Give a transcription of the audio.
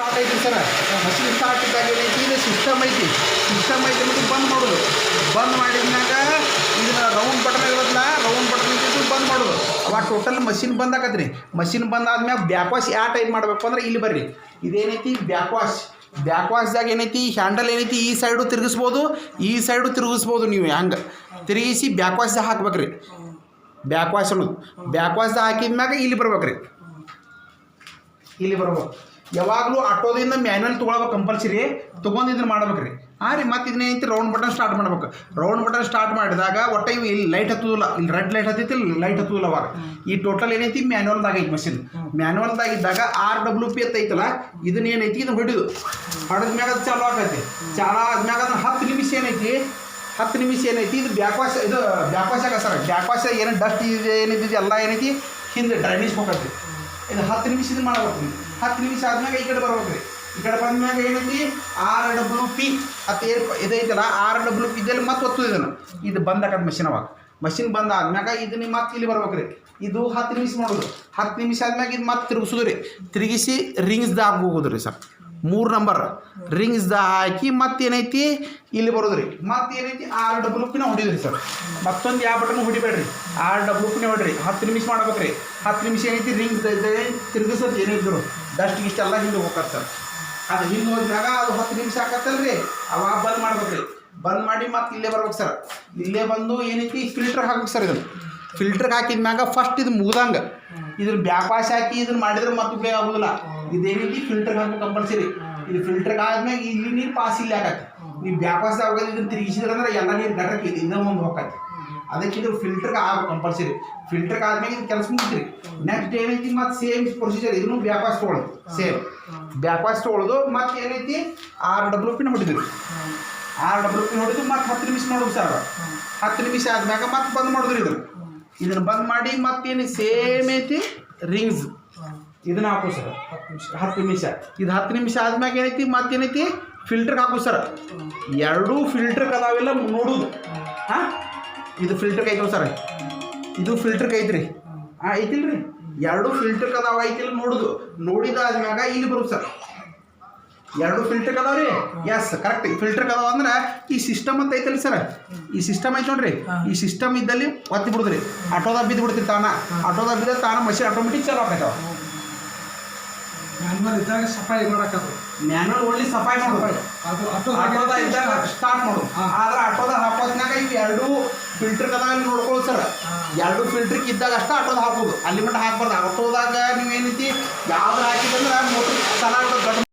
Start ಐತಿ sir. Machine start ಇದ್ದಾಗ ಏನೈತಿ ಇದು ಸಿಸ್ಟಮ್ ಐತಿ ಮತ್ತು ಬಂದ್ ಮಾಡೋದು. ಬಂದ್ ಮಾಡಿದ್ಮ್ಯಾಗ ಇದನ್ನ ರೌಂಡ್ ಬಟನ್ ಇರೋದಿಲ್ಲ, ರೌಂಡ್ ಬಟನ್ ಇದ್ದು ಬಂದ್ ಮಾಡೋದು. ಅವಾಗ ಟೋಟಲ್ ಮಷಿನ್ ಬಂದ್ ಆಗತ್ತೆ ರೀ. ಮಷಿನ್ ಬಂದ್ ಆದ್ಮ್ಯಾಗ ಬ್ಯಾಕ್ ವಾಶ್ ಯಾವ ಟೈಪ್ ಮಾಡಬೇಕು ಅಂದ್ರೆ ಇಲ್ಲಿ ಬರ್ರಿ, ಇದೇನೈತಿ ಬ್ಯಾಕ್ ವಾಶ್ದಾಗ ಏನೈತಿ ಹ್ಯಾಂಡಲ್ ಏನೈತಿ ಈ ಸೈಡು ತಿರುಗಿಸ್ಬೋದು, ಈ ಸೈಡು ತಿರುಗಿಸ್ಬೋದು. ನೀವು ಹಂಗೆ ತಿರುಗಿಸಿ ಬ್ಯಾಕ್ ವಾಶ್ದಾಗ ಹಾಕ್ಬೇಕ್ರಿ. ಬ್ಯಾಕ್ ವಾಶ್ ಅನ್ನೋದು ಬ್ಯಾಕ್ ವಾಶ್ದಾಗ ಹಾಕಿದ್ಮ್ಯಾಗ ಇಲ್ಲಿ ಬರ್ಬೇಕ್ರಿ, ಇಲ್ಲಿ ಬರ್ಬೇಕು. ಯಾವಾಗಲೂ ಆಟೋದಿಂದ ಮ್ಯಾನ್ಯಲ್ ತೊಗೊಳ್ಬೇಕು ಕಂಪಲ್ಸರಿ. ತೊಗೊಂಡು ಇದನ್ನು ಮಾಡ್ಬೇಕ್ರಿ. ರೀ ಮತ್ತು ಇದನ್ನೈತಿ ರೌಂಡ್ ಬಟನ್ ಸ್ಟಾರ್ಟ್ ಮಾಡ್ಬೇಕು. ರೌಂಡ್ ಬಟನ್ ಸ್ಟಾರ್ಟ್ ಮಾಡಿದಾಗ ಒಟ್ಟು ಇವು ಇಲ್ಲಿ ಲೈಟ್ ಹತ್ತೋದಿಲ್ಲ, ಇಲ್ಲಿ ರೆಡ್ ಲೈಟ್ ಹತ್ತೈತಿ, ಇಲ್ಲಿ ಲೈಟ್ ಹತ್ತೋದಿಲ್ಲ. ಅವಾಗ ಈ ಟೋಟಲ್ ಏನೈತಿ ಮ್ಯಾನ್ಯಲ್ದಾಗ ಐತಿ ಮಷಿನ್. ಮ್ಯಾನ್ಯಲ್ದಾಗಿದ್ದಾಗ RWP ಅಂತ ಐತಲ್ಲ, ಇದನ್ನ ಏನೈತಿ ಇದನ್ನು ಹೊಡಿದು ಹೊಡೆದ್ಮ್ಯಾಗ ಅದು ಚಾಲು ಆಗೈತಿ. ಚಾಲು ಆದ್ಮ್ಯಾಗ ಅದನ್ನ 10 ನಿಮಿಷ ಏನೈತಿ, 10 ನಿಮಿಷ ಏನೈತಿ ಇದು ಬ್ಯಾಕ್ ವಾಶ್. ಇದು ಬ್ಯಾಕ್ ವಾಶ್ ಆಗ ಸರ್. ಬ್ಯಾಕ್ ವಾಶ್ ಏನೇನು ಡಸ್ಟ್ ಇದೆ ಏನಿದೆ ಎಲ್ಲ ಏನೈತಿ ಹಿಂದೆ ಡ್ರೈನೇಜ್ ಹೋಗತ್ರಿ. ಇದು 10 ನಿಮಿಷ ಇದು ಮಾಡ್ಬೇಕು. 10 ನಿಮಿಷ ಆದ್ಮ್ಯಾಗ ಈ ಕಡೆ ಬರ್ಬೇಕು ರೀ. ಈ ಕಡೆ ಬಂದ್ಮ್ಯಾಗ ಏನೈತಿ RWP ಅಂತ ಇದೈತಲ್ಲ, RWP ಇದ್ದಲ್ಲಿ ಮತ್ತೆ ಒತ್ತು ಇದನ್ನು. ಇದು ಬಂದ್ ಆಗತ್ತೆ ಮಷಿನ್. ಅವಾಗ ಮಷಿನ್ ಬಂದ್ ಆದ್ಮ್ಯಾಗ ಇದನ್ನ ಮತ್ತೆ ಇಲ್ಲಿ ಬರ್ಬೇಕು ರೀ. ಇದು 10 ನಿಮಿಷ ಮಾಡೋದು. 10 ನಿಮಿಷ ಆದ್ಮ್ಯಾಗ ಇದು ಮತ್ತೆ ತಿರುಗಿಸೋದು ರೀ. ತಿರುಗಿಸಿ ರಿಂಗ್ಸ್ದಾಗ ಹೋಗೋದು ರೀ ಸರ್. 3 ನಂಬರ್ ರಿಂಗ್ಸ್ದ ಹಾಕಿ ಮತ್ತೇನೈತಿ ಇಲ್ಲಿ ಬರೋದು ರೀ. ಮತ್ತೇನೈತಿ RWP ಹೊಡಿದ್ರಿ ಸರ್. ಮತ್ತೊಂದು ಯಾವ ಬಟನ್ ಹೊಡಿಬೇಡ್ರಿ, RWP ಹೊಡ್ರಿ. 10 ನಿಮಿಷ ಮಾಡ್ಬೇಕು ರೀ. 10 ನಿಮಿಷ ಏನೈತಿ ರಿಂಗ್ಸ್ ತಿರುಗಿಸೋದು ಏನಿದ್ರು ಡಸ್ಟ್ ಗಿಸ್ಟ್ ಎಲ್ಲ ಹಿಂದೆ ಹೋಗತ್ತೆ ಸರ್. ಅದು ಹಿಂದೆ ಹೋದ್ಮ್ಯಾಗ ಅದು 10 ನಿಮಿಷ ಆಕತ್ತಲ್ರಿ, ಅವಾಗ ಬಂದ್ ಮಾಡ್ಬೇಕು ರೀ. ಬಂದ್ ಮಾಡಿ ಮತ್ತೆ ಇಲ್ಲೇ ಬರ್ಬೇಕು ಸರ್. ಇಲ್ಲೇ ಬಂದು ಏನೈತಿ ಫಿಲ್ಟರ್ ಹಾಕ್ಬೇಕು ಸರ್. ಇದನ್ನು ಫಿಲ್ಟರ್ಗೆ ಹಾಕಿದ್ಮ್ಯಾಗ ಫಸ್ಟ್ ಇದು ಮುಗ್ದಂಗೆ ಇದ್ರ ಬ್ಯಾಕ್ ವಾಶ್ ಹಾಕಿ ಇದನ್ನು ಮಾಡಿದ್ರೆ ಮತ್ತೆ ಉಪಯೋಗ ಆಗೋದಿಲ್ಲ. ಇದೇನೈತಿ ಫಿಲ್ಟರ್ಗೆ ಹಾಕಬೇಕು ಕಂಪಲ್ಸರಿ. ಇದು ಫಿಲ್ಟರ್ಗೆ ಆದ್ಮ್ಯಾಗ ಇಲ್ಲಿ ನೀರು ಪಾಸ್ ಇಲ್ಲಿ ಆಗತ್ತೆ. ನೀವು ಬ್ಯಾಕ್ ವಾಶ್ ಆಗೋದು ಇದನ್ನು ತಿರುಗಿಸಿದ್ರೆ ಅಂದ್ರೆ ಎಲ್ಲ ನೀರು ಗಟಕ್ಕೆ ಇದು ಇನ್ನೂ ಮುಂದೆ ಹೋಗತ್ತೆ. ಅದಕ್ಕೆ ಇದು ಫಿಲ್ಟರ್ಗೆ ಆಗ್ಬೇಕು ಕಂಪಲ್ಸರಿ. ಫಿಲ್ಟರ್ಗೆ ಆದ್ಮೇಲೆ ಇದು ಕೆಲಸ ಮುಗಿದ್ರಿ. ನೆಕ್ಸ್ಟ್ ಏನೈತಿ ಮತ್ತೆ ಸೇಮ್ ಪ್ರೊಸೀಜರ್. ಇದನ್ನು ಬ್ಯಾಕ್ ವಾಶ್ ತೊಗೊಳ್ಳೋದು, ಸೇಮ್ ಬ್ಯಾಕ್ ವಾಶ್ ತೊಗೊಳ್ಳೋದು. ಮತ್ತೆ ಏನೈತಿ RWP ಹೊಡಿದ್ರಿ. RWP ಹೊಡೆದು ಮತ್ತೆ 10 ನಿಮಿಷ ಮಾಡೋದು ಸರ್. 10 ನಿಮಿಷ ಆದ್ಮ್ಯಾಗ ಮತ್ತೆ ಬಂದ್ ಮಾಡಿದ್ರಿ. ಇದನ್ನು ಬಂದ್ ಮಾಡಿ ಮತ್ತೇನು ಸೇಮ್ ಐತಿ ರಿಂಗ್ಸ್ ಇದನ್ನ ಹಾಕು ಸರ್. 10 ನಿಮಿಷ. ಇದು 10 ನಿಮಿಷ ಆದ್ಮ್ಯಾಗ ಏನೈತಿ ಮತ್ತೇನೈತಿ ಫಿಲ್ಟರ್ಗೆ ಹಾಕು ಸರ್. ಎರಡೂ ಫಿಲ್ಟರ್ಗೆ ಅದಾವೆಲ್ಲ ನೋಡೋದು. ಇದು ಫಿಲ್ಟರ್ಗೆ ಐತವ ಸರ್. ಇದು ಫಿಲ್ಟರ್ಗೆ ಐತ್ರಿ. ಐತಿಲ್ರಿ, ಎರಡೂ ಫಿಲ್ಟರ್ಗೆ ಅದಾವ ಐತಿಲ್ಲ ನೋಡೋದು. ನೋಡಿದಾದ್ಮ್ಯಾಗ ಇಲ್ಲಿ ಬರೋದು ಸರ್. ಎರಡು ಫಿಲ್ಟರ್ಗೆ ಅದಾವ ರೀ. Yes correct. ಫಿಲ್ಟರ್ಗೆ ಅದಾವ ಅಂದ್ರೆ ಈ ಸಿಸ್ಟಮ್ ಅಂತ ಐತಲ್ಲ ಸರ್, ಈ ಸಿಸ್ಟಮ್ ಐತೆ ನೋಡ್ರಿ. ಈ ಸಿಸ್ಟಮ್ ಇದ್ದಲ್ಲಿ ಒತ್ತಿ ಬಿಡುದ್ರಿ. ಆಟೋದಾಗ ಬಿದ್ದು ಬಿಡ್ತೀರಿ ತಾನ. ಆಟೋದಾಗ ಬಿದ್ದ ತಾನ ಮಷಿನ್ ಆಟೋಮೆಟಿಕ್ ಚಾಲು ಆಗ್ತಾವ. ಮ್ಯಾನ್ಯಲ್ ಇದ್ದಾಗ ಸಫಾಯಿ ಮಾಡಕ್ಕೆ ಮ್ಯಾನ್ಯಲ್ ಓನ್ಲಿ ಸಫಾಯಿ ಮಾಡೋದು. ಆಟೋದಾಗ ಇದ್ದಾಗ ಸ್ಟಾರ್ಟ್ ಮಾಡೋದು. ಆದ್ರೆ ಆಟೋದಾಗ ಹಾಕೋದ್ನಾಗ ಇವು ಎರಡು ಫಿಲ್ಟರ್ಗೆ ಅದಾವ ನೋಡ್ಕೊಳ್ಳೋದು ಸರ್. ಎರಡು ಫಿಲ್ಟರ್ಗೆ ಇದ್ದಾಗ ಅಷ್ಟ ಆಟೋದಾಗ ಹಾಕೋದು. ಅಲ್ಲಿ ಮಟ್ಟ ಹಾಕ್ಬಾರ್ದು. ಆಟೋದಾಗ ನೀವು ಏನೈತಿ ಯಾವ್ದು ಹಾಕಿದಂದ್ರೆ ಮೋಟ್ರ್ ಚಾಲ